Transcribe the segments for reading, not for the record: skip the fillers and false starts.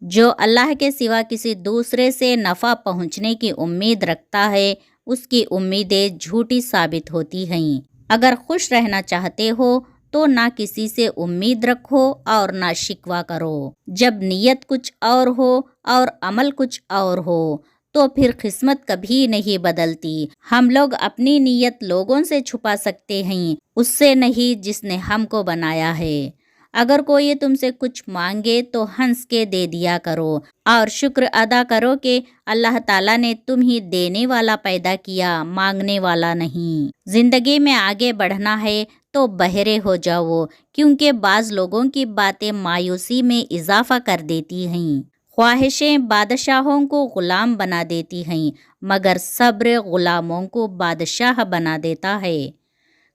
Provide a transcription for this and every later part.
جو اللہ کے سوا کسی دوسرے سے نفع پہنچنے کی امید رکھتا ہے اس کی امیدیں جھوٹی ثابت ہوتی ہیں۔ اگر خوش رہنا چاہتے ہو تو نہ کسی سے امید رکھو اور نہ شکوہ کرو۔ جب نیت کچھ اور ہو اور عمل کچھ اور ہو تو پھر قسمت کبھی نہیں بدلتی۔ ہم لوگ اپنی نیت لوگوں سے چھپا سکتے ہیں، اس سے نہیں جس نے ہم کو بنایا ہے۔ اگر کوئی تم سے کچھ مانگے تو ہنس کے دے دیا کرو اور شکر ادا کرو کہ اللہ تعالیٰ نے تمہیں دینے والا پیدا کیا، مانگنے والا نہیں۔ زندگی میں آگے بڑھنا ہے تو بہرے ہو جاؤ، کیونکہ بعض لوگوں کی باتیں مایوسی میں اضافہ کر دیتی ہیں۔ خواہشیں بادشاہوں کو غلام بنا دیتی ہیں، مگر صبر غلاموں کو بادشاہ بنا دیتا ہے۔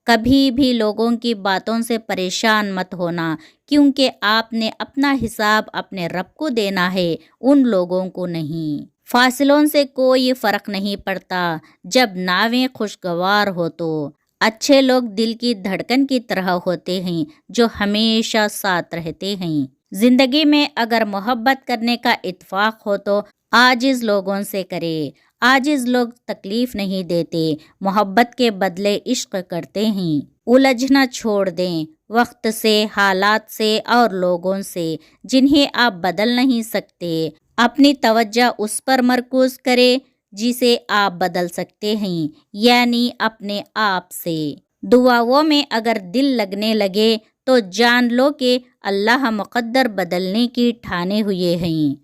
کبھی بھی لوگوں کی باتوں سے پریشان مت ہونا، کیونکہ آپ نے اپنا حساب اپنے رب کو دینا ہے، ان لوگوں کو نہیں۔ فاصلوں سے کوئی فرق نہیں پڑتا جب ناویں خوشگوار ہو تو۔ اچھے لوگ دل کی دھڑکن کی طرح ہوتے ہیں جو ہمیشہ ساتھ رہتے ہیں۔ زندگی میں اگر محبت کرنے کا اتفاق ہو تو عاجز لوگوں سے کرے۔ عاجز لوگ تکلیف نہیں دیتے، محبت کے بدلے عشق کرتے ہیں۔ الجھنا چھوڑ دیں وقت سے، حالات سے اور لوگوں سے جنہیں آپ بدل نہیں سکتے۔ اپنی توجہ اس پر مرکوز کرے جسے آپ بدل سکتے ہیں، یعنی اپنے آپ سے۔ دعاؤں میں اگر دل لگنے لگے تو جان لو کہ اللہ مقدر بدلنے کی ٹھانے ہوئے ہیں۔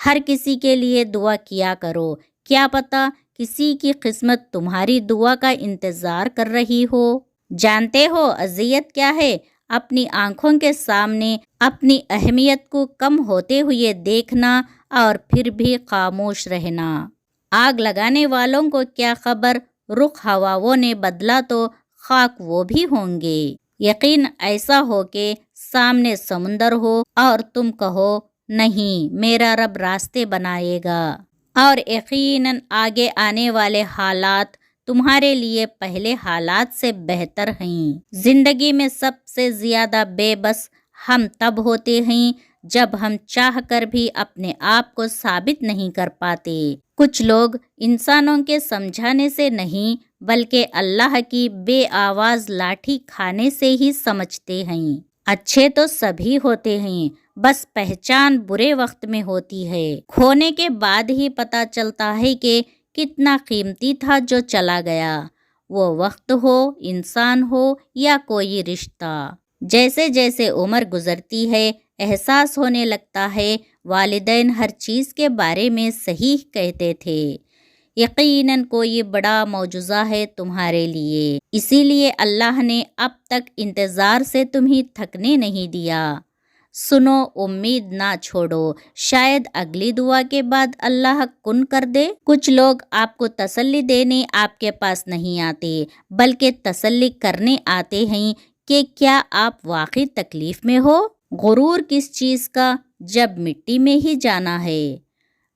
ہر کسی کے لیے دعا کیا کرو، کیا پتہ کسی کی قسمت تمہاری دعا کا انتظار کر رہی ہو۔ جانتے ہو اذیت کیا ہے؟ اپنی آنکھوں کے سامنے اپنی اہمیت کو کم ہوتے ہوئے دیکھنا اور پھر بھی خاموش رہنا۔ آگ لگانے والوں کو کیا خبر، رخ ہواؤں نے بدلا تو خاک وہ بھی ہوں گے۔ یقین ایسا ہو کہ سامنے سمندر ہو اور تم کہو نہیں، میرا رب راستے بنائے گا، اور یقیناً آگے آنے والے حالات تمہارے لیے پہلے حالات سے بہتر ہیں۔ زندگی میں سب سے زیادہ بے بس ہم تب ہوتے ہیں جب ہم چاہ کر بھی اپنے آپ کو ثابت نہیں کر پاتے۔ کچھ لوگ انسانوں کے سمجھانے سے نہیں بلکہ اللہ کی بے آواز لاٹھی کھانے سے ہی سمجھتے ہیں۔ اچھے تو سبھی ہوتے ہیں، بس پہچان برے وقت میں ہوتی ہے۔ کھونے کے بعد ہی پتہ چلتا ہے کہ کتنا قیمتی تھا جو چلا گیا، وہ وقت ہو، انسان ہو یا کوئی رشتہ۔ جیسے جیسے عمر گزرتی ہے احساس ہونے لگتا ہے والدین ہر چیز کے بارے میں صحیح کہتے تھے۔ یقیناً کوئی بڑا معجزہ ہے تمہارے لیے، اسی لیے اللہ نے اب تک انتظار سے تمہیں تھکنے نہیں دیا۔ سنو، امید نہ چھوڑو، شاید اگلی دعا کے بعد اللہ کن کر دے۔ کچھ لوگ آپ کو تسلی دینے آپ کے پاس نہیں آتے بلکہ تسلی کرنے آتے ہیں کہ کیا آپ واقعی تکلیف میں ہو۔ غرور کس چیز کا جب مٹی میں ہی جانا ہے۔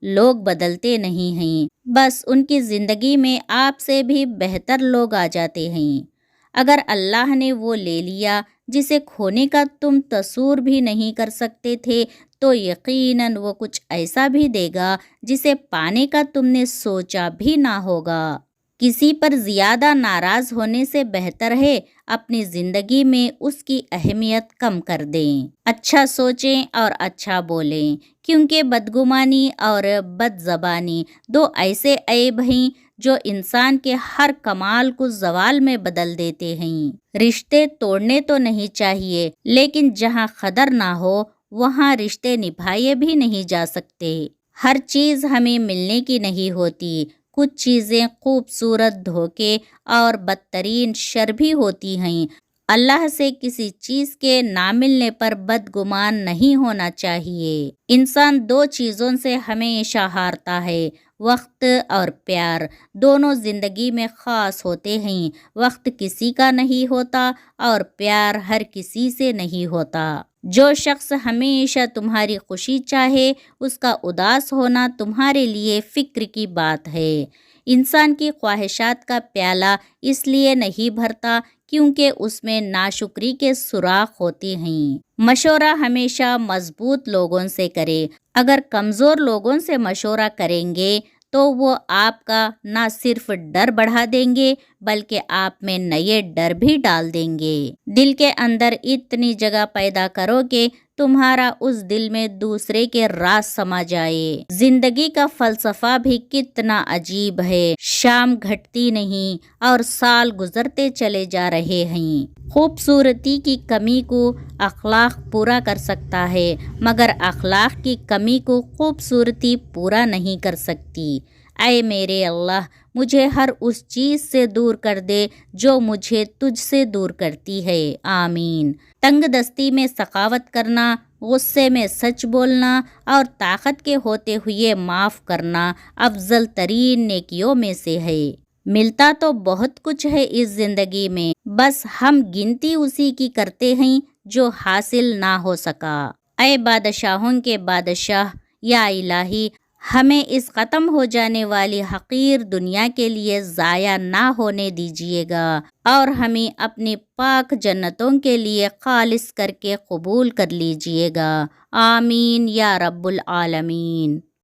لوگ بدلتے نہیں ہیں، بس ان کی زندگی میں آپ سے بھی بہتر لوگ آ جاتے ہیں۔ اگر اللہ نے وہ لے لیا جسے کھونے کا تم تصور بھی نہیں کر سکتے تھے تو یقیناً وہ کچھ ایسا بھی دے گا جسے پانے کا تم نے سوچا بھی نہ ہوگا۔ کسی پر زیادہ ناراض ہونے سے بہتر ہے اپنی زندگی میں اس کی اہمیت کم کر دیں۔ اچھا سوچیں اور اچھا بولیں، کیونکہ بدگمانی اور بد زبانی دو ایسے عیب ہیں جو انسان کے ہر کمال کو زوال میں بدل دیتے ہیں۔ رشتے توڑنے تو نہیں چاہیے، لیکن جہاں قدر نہ ہو وہاں رشتے نبھائے بھی نہیں جا سکتے۔ ہر چیز ہمیں ملنے کی نہیں ہوتی، کچھ چیزیں خوبصورت دھوکے اور بدترین شر بھی ہوتی ہیں۔ اللہ سے کسی چیز کے نہ ملنے پر بدگمان نہیں ہونا چاہیے۔ انسان دو چیزوں سے ہمیشہ ہارتا ہے، وقت اور پیار۔ دونوں زندگی میں خاص ہوتے ہیں، وقت کسی کا نہیں ہوتا اور پیار ہر کسی سے نہیں ہوتا۔ جو شخص ہمیشہ تمہاری خوشی چاہے اس کا اداس ہونا تمہارے لیے فکر کی بات ہے۔ انسان کی خواہشات کا پیالہ اس لیے نہیں بھرتا کیونکہ اس میں ناشکری کے سوراخ ہوتے ہیں۔ مشورہ ہمیشہ مضبوط لوگوں سے کرے. اگر کمزور لوگوں سے مشورہ کریں گے تو وہ آپ کا نہ صرف ڈر بڑھا دیں گے بلکہ آپ میں نئے ڈر بھی ڈال دیں گے. دل کے اندر اتنی جگہ پیدا کرو کہ تمہارا اس دل میں دوسرے کے راز سما جائے. زندگی کا فلسفہ بھی کتنا عجیب ہے. شام گھٹتی نہیں اور سال گزرتے چلے جا رہے ہیں. خوبصورتی کی کمی کو اخلاق پورا کر سکتا ہے مگر اخلاق کی کمی کو خوبصورتی پورا نہیں کر سکتی. اے میرے اللہ، مجھے ہر اس چیز سے دور کر دے جو مجھے تجھ سے دور کرتی ہے. آمین. تنگ دستی میں سخاوت کرنا، غصے میں سچ بولنا اور طاقت کے ہوتے ہوئے معاف کرنا افضل ترین نیکیوں میں سے ہے. ملتا تو بہت کچھ ہے اس زندگی میں، بس ہم گنتی اسی کی کرتے ہیں جو حاصل نہ ہو سکا. اے بادشاہوں کے بادشاہ، یا الہی، ہمیں اس ختم ہو جانے والی حقیر دنیا کے لیے ضائع نہ ہونے دیجیے گا اور ہمیں اپنی پاک جنتوں کے لیے خالص کر کے قبول کر لیجیے گا. آمین یا رب العالمین.